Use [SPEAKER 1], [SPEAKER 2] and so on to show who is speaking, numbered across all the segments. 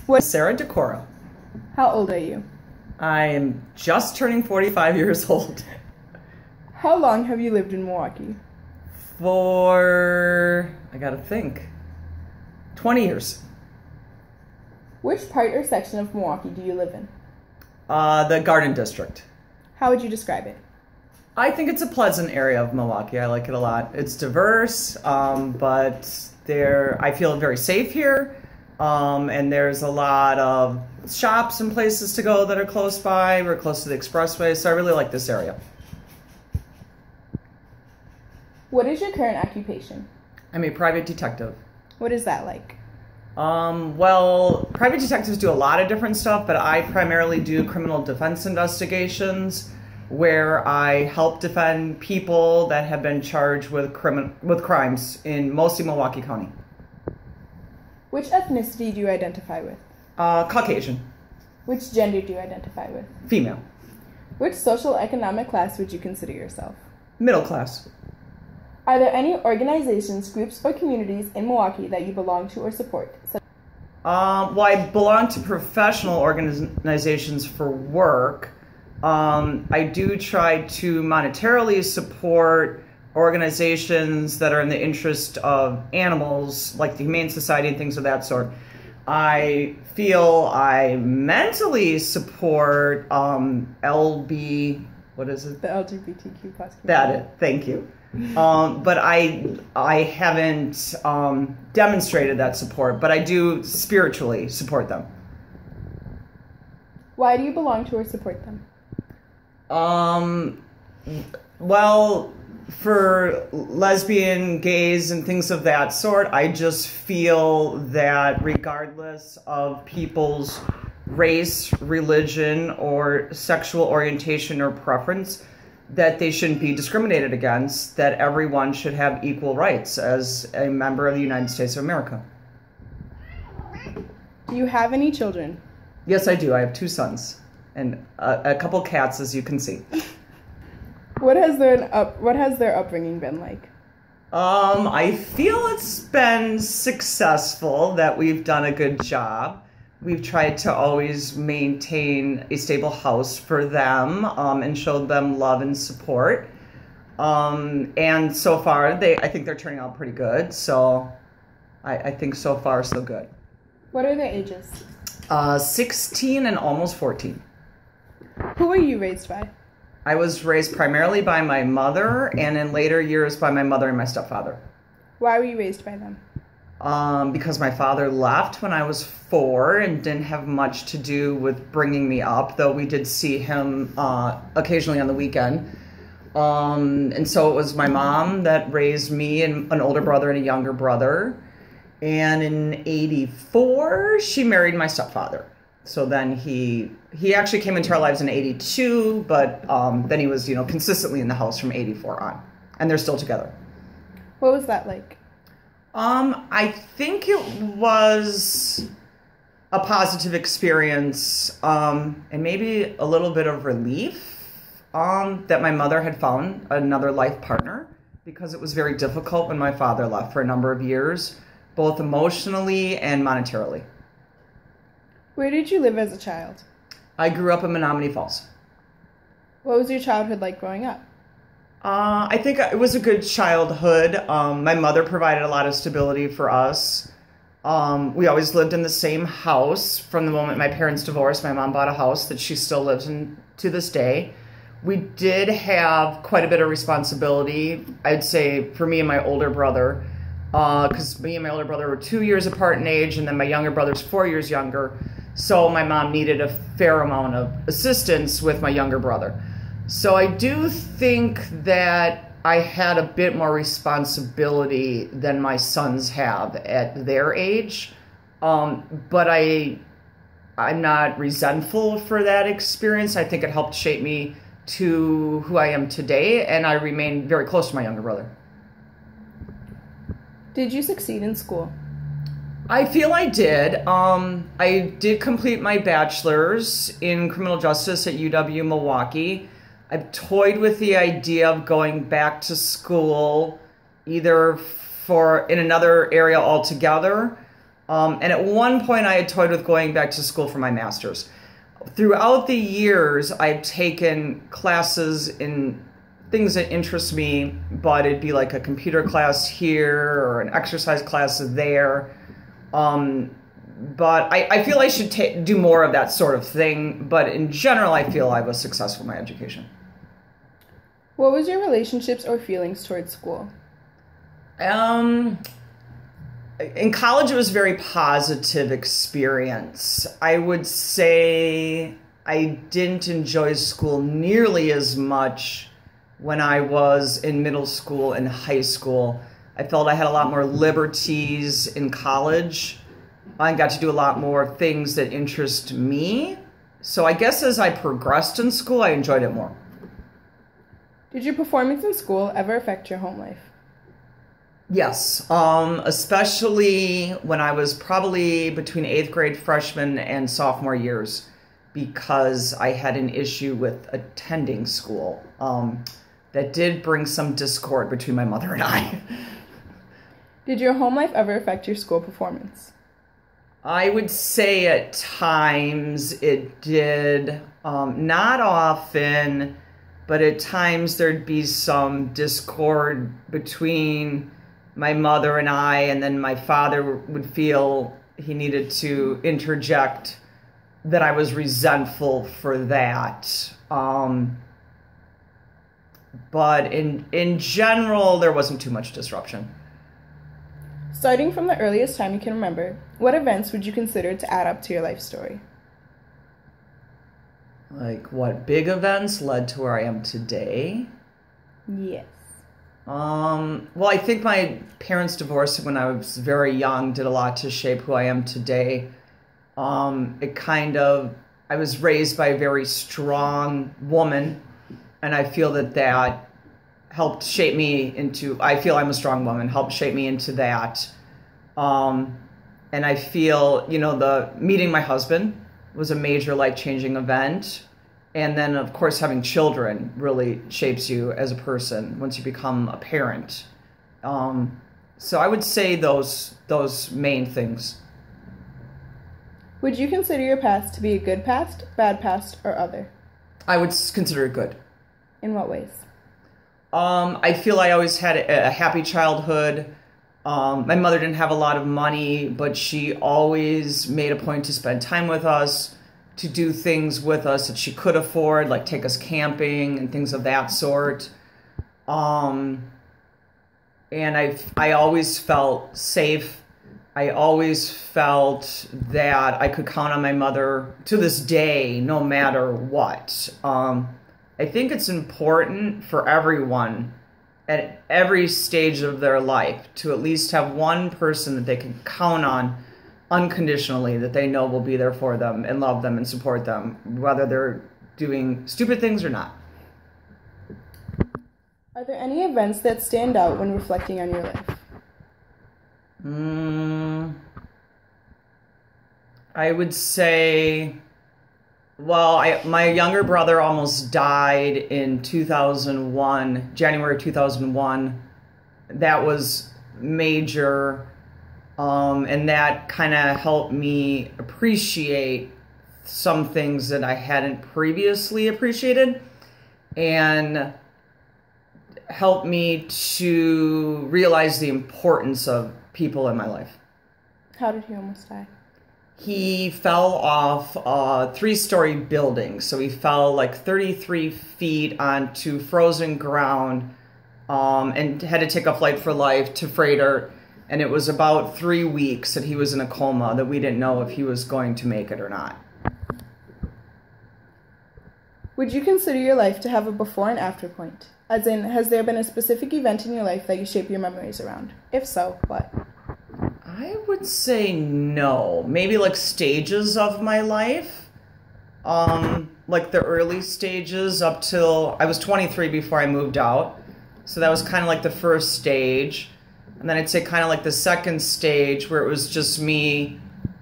[SPEAKER 1] What?
[SPEAKER 2] Sarah Decora.
[SPEAKER 1] How old are you?
[SPEAKER 2] I am just turning 45 years old.
[SPEAKER 1] How long have you lived in Milwaukee?
[SPEAKER 2] I gotta think, 20 years.
[SPEAKER 1] Which part or section of Milwaukee do you live in?
[SPEAKER 2] The Garden District.
[SPEAKER 1] How would you describe it?
[SPEAKER 2] I think it's a pleasant area of Milwaukee. I like it a lot. It's diverse, but I feel very safe here. And there's a lot of shops and places to go that are close by. We're close to the expressway, so I really like this area.
[SPEAKER 1] What is your current occupation?
[SPEAKER 2] I'm a private detective.
[SPEAKER 1] What is that like?
[SPEAKER 2] Well, private detectives do a lot of different stuff, but I primarily do criminal defense investigations where I help defend people that have been charged with crimes in mostly Milwaukee County.
[SPEAKER 1] Which ethnicity do you identify with?
[SPEAKER 2] Caucasian.
[SPEAKER 1] Which gender do you identify with?
[SPEAKER 2] Female.
[SPEAKER 1] Which social economic class would you consider yourself?
[SPEAKER 2] Middle class.
[SPEAKER 1] Are there any organizations, groups, or communities in Milwaukee that you belong to or support?
[SPEAKER 2] Well, I belong to professional organizations for work. I do try to monetarily support organizations that are in the interest of animals, like the Humane Society and things of that sort. I feel I mentally support what is it?
[SPEAKER 1] The LGBTQ plus community.
[SPEAKER 2] That thank you. But I haven't demonstrated that support, but I do spiritually support them.
[SPEAKER 1] Why do you belong to or support them?
[SPEAKER 2] Well, for lesbian, gays, and things of that sort, I just feel that regardless of people's race, religion, or sexual orientation or preference, that they shouldn't be discriminated against, that everyone should have equal rights as a member of the United States of America.
[SPEAKER 1] Do you have any children?
[SPEAKER 2] Yes, I do. I have 2 sons and a couple cats, as you can see.
[SPEAKER 1] What has their upbringing been like?
[SPEAKER 2] I feel it's been successful, that we've done a good job. We've tried to always maintain a stable house for them and showed them love and support. And so far, I think they're turning out pretty good. So I think so far, so good.
[SPEAKER 1] What are their ages?
[SPEAKER 2] 16 and almost 14.
[SPEAKER 1] Who were you raised by?
[SPEAKER 2] I was raised primarily by my mother, and in later years by my mother and my stepfather.
[SPEAKER 1] Why were you raised by them?
[SPEAKER 2] Because my father left when I was 4 and didn't have much to do with bringing me up, though we did see him occasionally on the weekend. And so it was my mom that raised me and an older brother and a younger brother. And in '84, she married my stepfather. So then he actually came into our lives in '82, but then he was, consistently in the house from '84 on. And they're still together.
[SPEAKER 1] What was that like?
[SPEAKER 2] I think it was a positive experience, and maybe a little bit of relief, that my mother had found another life partner, because it was very difficult when my father left for a number of years, both emotionally and monetarily.
[SPEAKER 1] Where did you live as a child?
[SPEAKER 2] I grew up in Menominee Falls.
[SPEAKER 1] What was your childhood like growing up?
[SPEAKER 2] I think it was a good childhood. My mother provided a lot of stability for us. We always lived in the same house. From the moment my parents divorced, my mom bought a house that she still lives in to this day. We did have quite a bit of responsibility, I'd say, for me and my older brother, because me and my older brother were 2 years apart in age, and then my younger brother's 4 years younger. So my mom needed a fair amount of assistance with my younger brother. So I do think that I had a bit more responsibility than my sons have at their age. But I'm not resentful for that experience. I think it helped shape me to who I am today, and I remain very close to my younger brother.
[SPEAKER 1] Did you succeed in school?
[SPEAKER 2] I feel I did. I did complete my bachelor's in criminal justice at UW-Milwaukee. I've toyed with the idea of going back to school either in another area altogether, And at one point I had toyed with going back to school for my master's. Throughout the years, I've taken classes in things that interest me, but it'd be like a computer class here or an exercise class there. But I feel I should do more of that sort of thing. But in general, I feel I was successful in my education.
[SPEAKER 1] What was your relationships or feelings towards school?
[SPEAKER 2] In college, it was a very positive experience. I would say I didn't enjoy school nearly as much when I was in middle school and high school. I felt I had a lot more liberties in college. I got to do a lot more things that interest me. So I guess as I progressed in school, I enjoyed it more.
[SPEAKER 1] Did your performance in school ever affect your home life?
[SPEAKER 2] Yes, especially when I was probably between 8th grade freshman and sophomore years, because I had an issue with attending school that did bring some discord between my mother and I.
[SPEAKER 1] Did your home life ever affect your school performance?
[SPEAKER 2] I would say at times it did, not often, but at times there'd be some discord between my mother and I, and then my father would feel he needed to interject that I was resentful for that. But in general, there wasn't too much disruption.
[SPEAKER 1] Starting from the earliest time you can remember, what events would you consider to add up to your life story?
[SPEAKER 2] Like what big events led to where I am today?
[SPEAKER 1] Yes.
[SPEAKER 2] Well, I think my parents divorced when I was very young did a lot to shape who I am today. I was raised by a very strong woman, and I feel that helped shape me into, I feel I'm a strong woman, helped shape me into that. And I feel, the meeting my husband was a major life-changing event. And then, of course, having children really shapes you as a person once you become a parent. So I would say those main things.
[SPEAKER 1] Would you consider your past to be a good past, bad past, or other?
[SPEAKER 2] I would consider it good.
[SPEAKER 1] In what ways?
[SPEAKER 2] I feel I always had a happy childhood. My mother didn't have a lot of money, but she always made a point to spend time with us, to do things with us that she could afford, like take us camping and things of that sort. And I always felt safe. I always felt that I could count on my mother to this day, no matter what. I think it's important for everyone at every stage of their life to at least have one person that they can count on unconditionally, that they know will be there for them and love them and support them, whether they're doing stupid things or not.
[SPEAKER 1] Are there any events that stand out when reflecting on your life?
[SPEAKER 2] I would say, my younger brother almost died in 2001, January 2001. That was major. And that kind of helped me appreciate some things that I hadn't previously appreciated, and helped me to realize the importance of people in my life.
[SPEAKER 1] How did he almost die?
[SPEAKER 2] He fell off a 3-story building. So he fell like 33 feet onto frozen ground, and had to take a flight for life to Freighter. And it was about 3 weeks that he was in a coma, that we didn't know if he was going to make it or not.
[SPEAKER 1] Would you consider your life to have a before and after point? As in, has there been a specific event in your life that you shape your memories around? If so, what?
[SPEAKER 2] I would say no. Maybe like stages of my life. Like the early stages up till I was 23 before I moved out. So that was kind of like the first stage. And then I'd say kind of like the second stage, where it was just me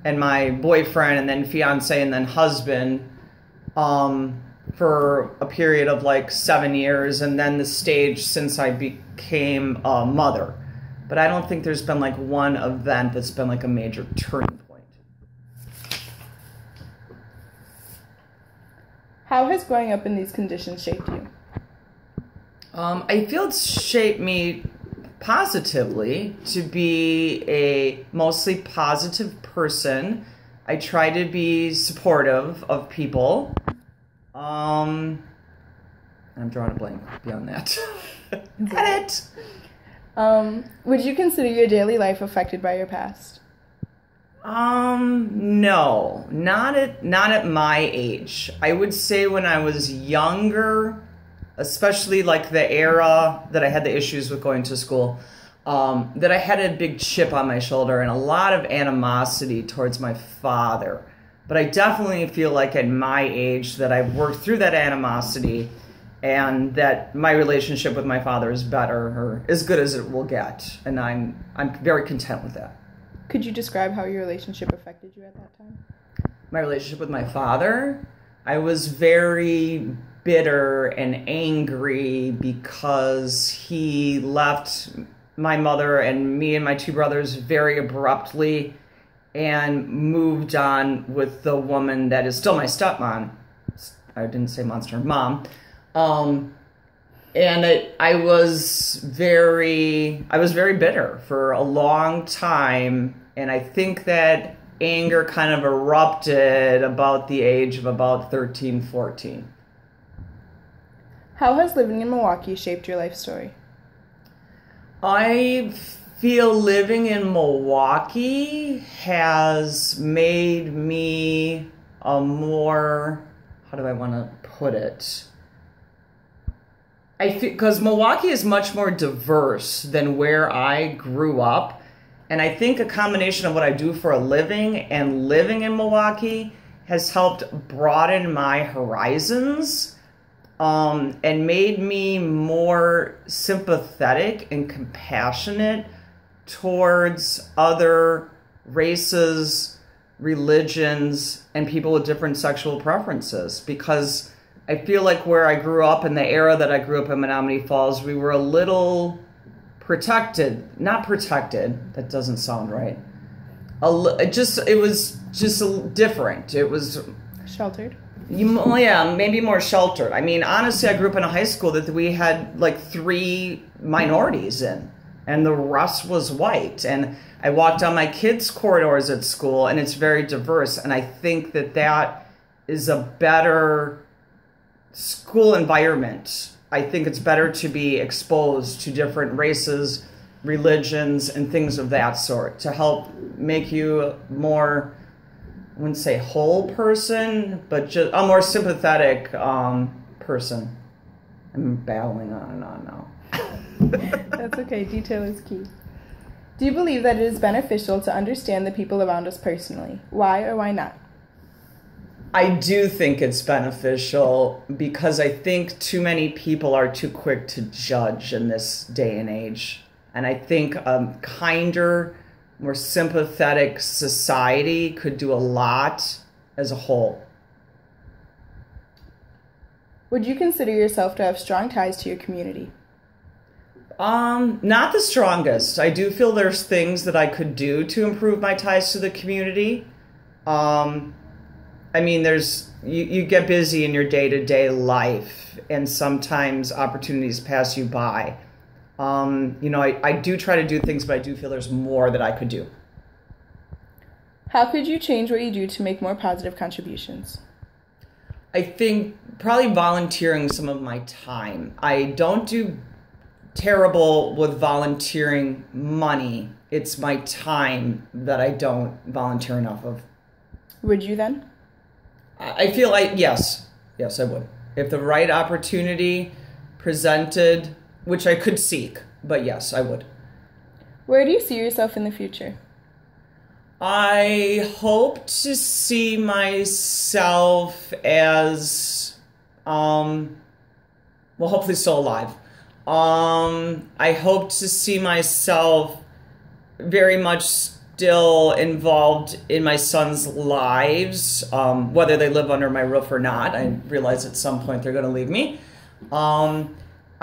[SPEAKER 2] and my boyfriend and then fiance and then husband, for a period of like 7 years. And then the stage since I became a mother. but I don't think there's been like one event that's been like a major turning point.
[SPEAKER 1] How has growing up in these conditions shaped you?
[SPEAKER 2] I feel it's shaped me positively to be a mostly positive person. I try to be supportive of people. I'm drawing a blank beyond that. Got it.
[SPEAKER 1] Would you consider your daily life affected by your past?
[SPEAKER 2] No, not at my age. I would say when I was younger, especially like the era that I had the issues with going to school, that I had a big chip on my shoulder and a lot of animosity towards my father. But I definitely feel like at my age that I've worked through that animosity and that my relationship with my father is better or as good as it will get. And I'm very content with that.
[SPEAKER 1] Could you describe how your relationship affected you at that time?
[SPEAKER 2] My relationship with my father, I was very bitter and angry because he left my mother and me and my two brothers very abruptly and moved on with the woman that is still my stepmom. I didn't say monster, mom. And I was very bitter for a long time. And I think that anger kind of erupted about the age of about 13, 14.
[SPEAKER 1] How has living in Milwaukee shaped your life story?
[SPEAKER 2] I feel living in Milwaukee has made me a more, how do I want to put it? I feel, because Milwaukee is much more diverse than where I grew up. And I think a combination of what I do for a living and living in Milwaukee has helped broaden my horizons, and made me more sympathetic and compassionate towards other races, religions, and people with different sexual preferences. Because I feel like where I grew up, in the era that I grew up in Menominee Falls, we were a little not protected, that doesn't sound right. It was just different. It was
[SPEAKER 1] sheltered.
[SPEAKER 2] Yeah, maybe more sheltered. I mean, honestly, I grew up in a high school that we had like 3 minorities in, and the rest was white. And I walked down my kids' corridors at school, and it's very diverse. And I think that is a better school environment. I think it's better to be exposed to different races, religions, and things of that sort to help make you more, I wouldn't say whole person, but just a more sympathetic person. I'm babbling on and on now.
[SPEAKER 1] That's okay. Detail is key. Do you believe that it is beneficial to understand the people around us personally? Why or why not?
[SPEAKER 2] I do think it's beneficial because I think too many people are too quick to judge in this day and age. And I think a kinder, more sympathetic society could do a lot as a whole.
[SPEAKER 1] Would you consider yourself to have strong ties to your community?
[SPEAKER 2] Not the strongest. I do feel there's things that I could do to improve my ties to the community. I mean, you get busy in your day-to-day life, and sometimes opportunities pass you by. I do try to do things, but I do feel there's more that I could do.
[SPEAKER 1] How could you change what you do to make more positive contributions?
[SPEAKER 2] I think probably volunteering some of my time. I don't do terrible with volunteering money. It's my time that I don't volunteer enough of.
[SPEAKER 1] Would you then?
[SPEAKER 2] I feel like, yes, I would. If the right opportunity presented, which I could seek, but yes, I would.
[SPEAKER 1] Where do you see yourself in the future?
[SPEAKER 2] I hope to see myself as, hopefully still alive. I hope to see myself very much still involved in my son's lives, whether they live under my roof or not. I realize at some point they're going to leave me.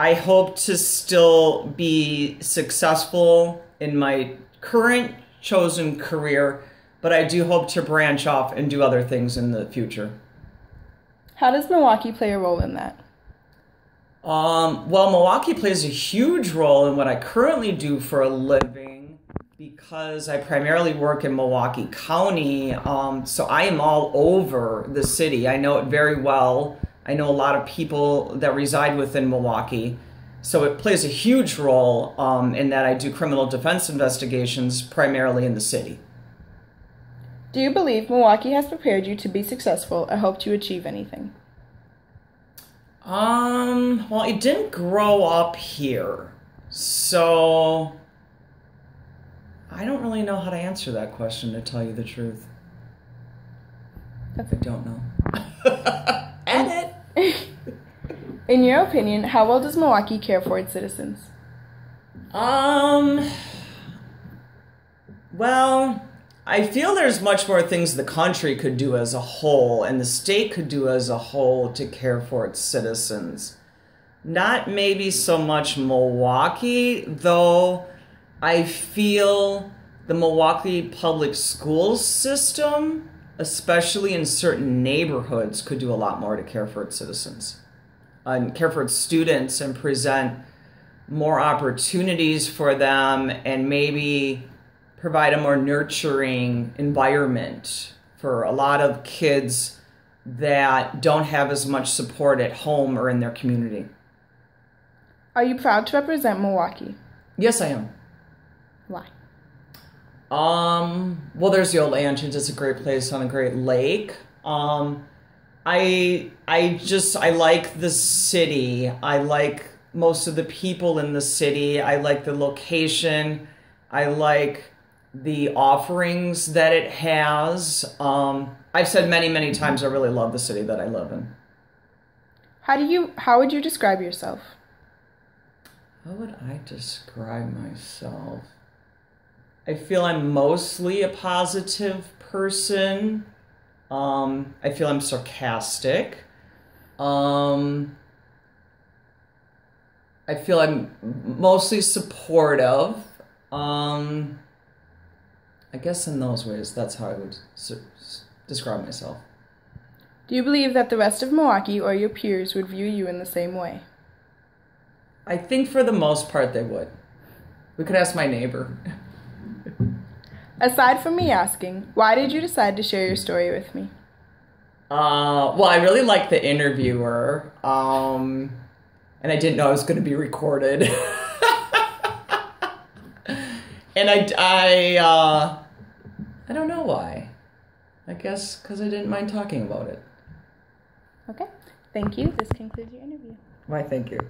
[SPEAKER 2] I hope to still be successful in my current chosen career, but I do hope to branch off and do other things in the future.
[SPEAKER 1] How does Milwaukee play a role in that?
[SPEAKER 2] Well, Milwaukee plays a huge role in what I currently do for a living because I primarily work in Milwaukee County. So I am all over the city. I know it very well. I know a lot of people that reside within Milwaukee. So it plays a huge role in that I do criminal defense investigations primarily in the city.
[SPEAKER 1] Do you believe Milwaukee has prepared you to be successful or helped you achieve anything?
[SPEAKER 2] Well, I didn't grow up here, so I don't really know how to answer that question, to tell you the truth. I don't know. Edit!
[SPEAKER 1] In your opinion, how well does Milwaukee care for its citizens?
[SPEAKER 2] Well, I feel there's much more things the country could do as a whole and the state could do as a whole to care for its citizens. Not maybe so much Milwaukee, though I feel the Milwaukee public school system, especially in certain neighborhoods, could do a lot more to care for its citizens and care for its students and present more opportunities for them and maybe provide a more nurturing environment for a lot of kids that don't have as much support at home or in their community.
[SPEAKER 1] Are you proud to represent Milwaukee?
[SPEAKER 2] Yes, I am.
[SPEAKER 1] Why?
[SPEAKER 2] Well, there's the Old Ancients. It's a great place on a great lake. I like the city. I like most of the people in the city. I like the location. I like the offerings that it has. I've said many, many times I really love the city that I live in.
[SPEAKER 1] How would you describe yourself?
[SPEAKER 2] How would I describe myself? I feel I'm mostly a positive person. I feel I'm sarcastic. I feel I'm mostly supportive. I guess in those ways, that's how I would describe myself.
[SPEAKER 1] Do you believe that the rest of Milwaukee or your peers would view you in the same way?
[SPEAKER 2] I think for the most part they would. We could ask my neighbor.
[SPEAKER 1] Aside from me asking, why did you decide to share your story with me?
[SPEAKER 2] Well, I really liked the interviewer, and I didn't know I was going to be recorded. And I don't know why. I guess because I didn't mind talking about it.
[SPEAKER 1] Okay. Thank you. This concludes your interview.
[SPEAKER 2] Why, thank you.